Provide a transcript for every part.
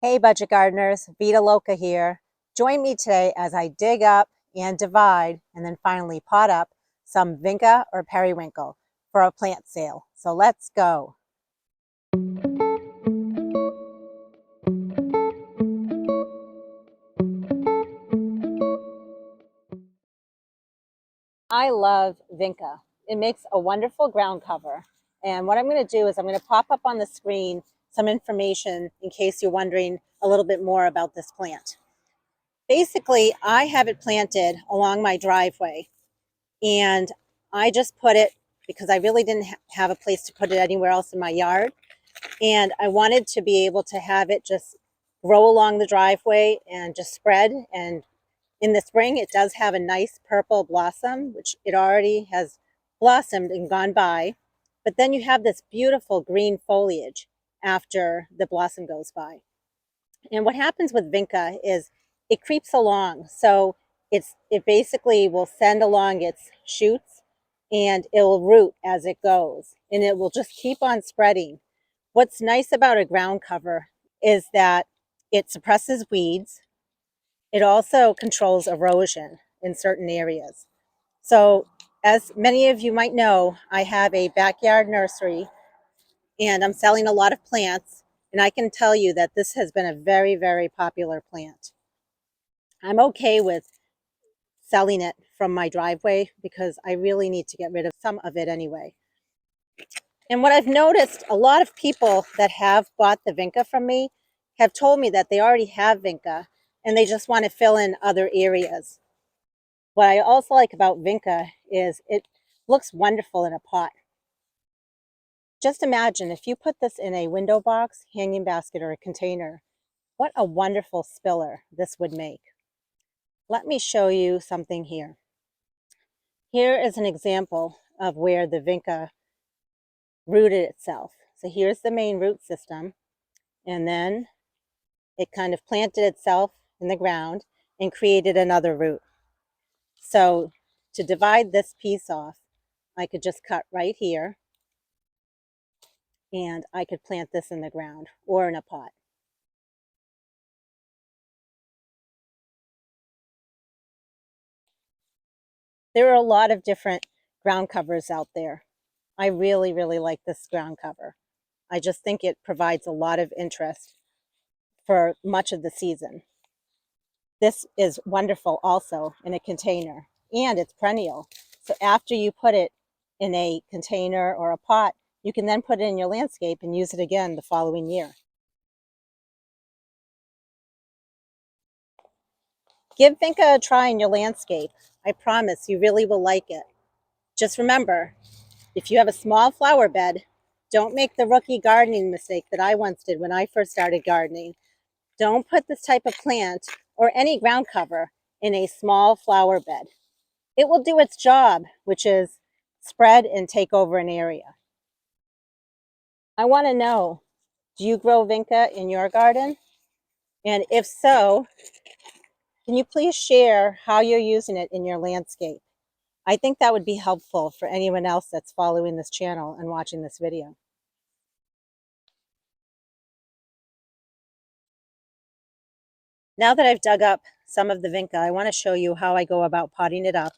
Hey budget gardeners, Vita Loca here. Join me today as I dig up and divide and then finally pot up some Vinca or Periwinkle for a plant sale. So let's go. I love Vinca. It makes a wonderful ground cover. And what I'm going to do is I'm going to pop up on the screen some information in case you're wondering a little bit more about this plant. Basically, I have it planted along my driveway, and I just put it because I really didn't have a place to put it anywhere else in my yard. And I wanted to be able to have it just grow along the driveway and just spread. And in the spring, it does have a nice purple blossom, which it already has blossomed and gone by. But then you have this beautiful green foliage after the blossom goes by. And what happens with Vinca is it creeps along. So it basically will send along its shoots and it will root as it goes. And it will just keep on spreading. What's nice about a ground cover is that it suppresses weeds. It also controls erosion in certain areas. So as many of you might know, I have a backyard nursery and I'm selling a lot of plants. And I can tell you that this has been a very, very popular plant. I'm okay with selling it from my driveway because I really need to get rid of some of it anyway. And what I've noticed, a lot of people that have bought the Vinca from me have told me that they already have Vinca and they just want to fill in other areas. What I also like about Vinca is it looks wonderful in a pot. Just imagine if you put this in a window box, hanging basket, or a container, what a wonderful spiller this would make. Let me show you something here. Here is an example of where the Vinca rooted itself. So here's the main root system, and then it kind of planted itself in the ground and created another root. So to divide this piece off, I could just cut right here and I could plant this in the ground or in a pot. There are a lot of different ground covers out there. I really, really like this ground cover. I just think it provides a lot of interest for much of the season. This is wonderful also in a container, and it's perennial. So after you put it in a container or a pot, you can then put it in your landscape and use it again the following year. Give Vinca a try in your landscape. I promise you really will like it. Just remember, if you have a small flower bed, don't make the rookie gardening mistake that I once did when I first started gardening. Don't put this type of plant or any ground cover in a small flower bed. It will do its job, which is spread and take over an area. I want to know, do you grow Vinca in your garden? And if so, can you please share how you're using it in your landscape? I think that would be helpful for anyone else that's following this channel and watching this video. Now that I've dug up some of the Vinca, I want to show you how I go about potting it up.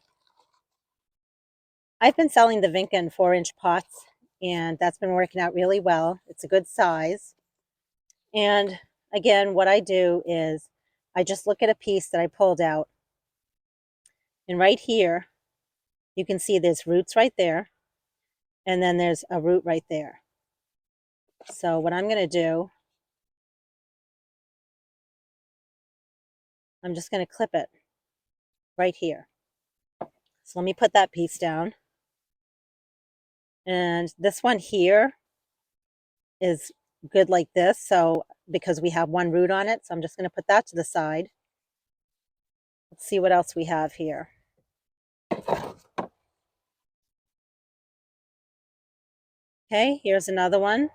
I've been selling the Vinca in 4-inch pots, and that's been working out really well. It's a good size. And again, what I do is I just look at a piece that I pulled out. And right here, you can see there's roots right there. And then there's a root right there. So what I'm going to do, I'm just going to clip it right here. So let me put that piece down. And this one here is good like this. So because we have one root on it, so I'm just going to put that to the side. Let's see what else we have here. Okay, here's another one.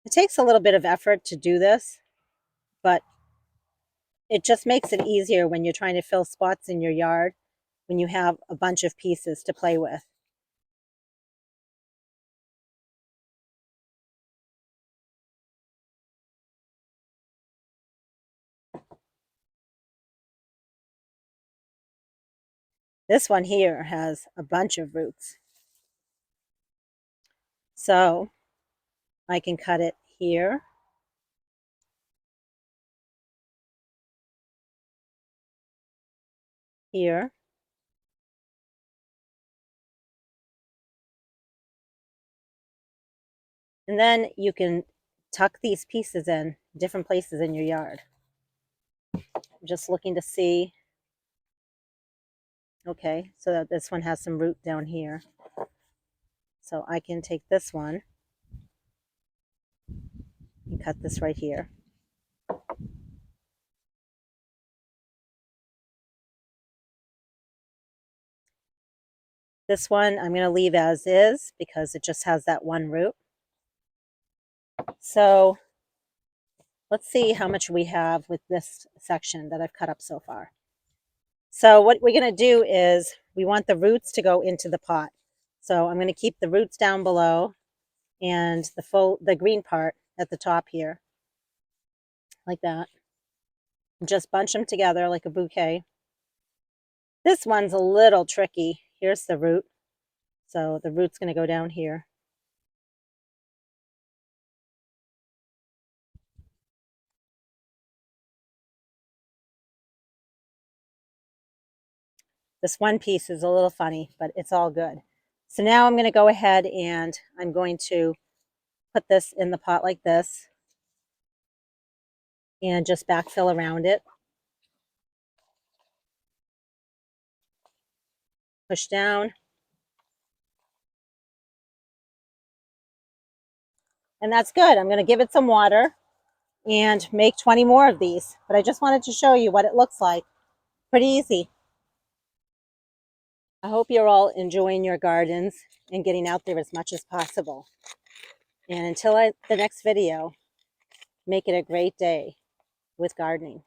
It takes a little bit of effort to do this, but it just makes it easier when you're trying to fill spots in your yard when you have a bunch of pieces to play with. This one here has a bunch of roots. So I can cut it here, here, and then you can tuck these pieces in different places in your yard. I'm just looking to see. Okay, so that this one has some root down here. So I can take this one and cut this right here. This one I'm going to leave as is because it just has that one root. So let's see how much we have with this section that I've cut up so far. So what we're going to do is we want the roots to go into the pot. So I'm going to keep the roots down below and the green part at the top here, like that. Just bunch them together like a bouquet. This one's a little tricky. Here's the root. So the root's going to go down here. This one piece is a little funny, but it's all good. So now I'm going to go ahead and I'm going to put this in the pot like this and just backfill around it. Push down. And that's good. I'm going to give it some water and make 20 more of these. But I just wanted to show you what it looks like. Pretty easy. I hope you're all enjoying your gardens and getting out there as much as possible. And until the next video, make it a great day with gardening.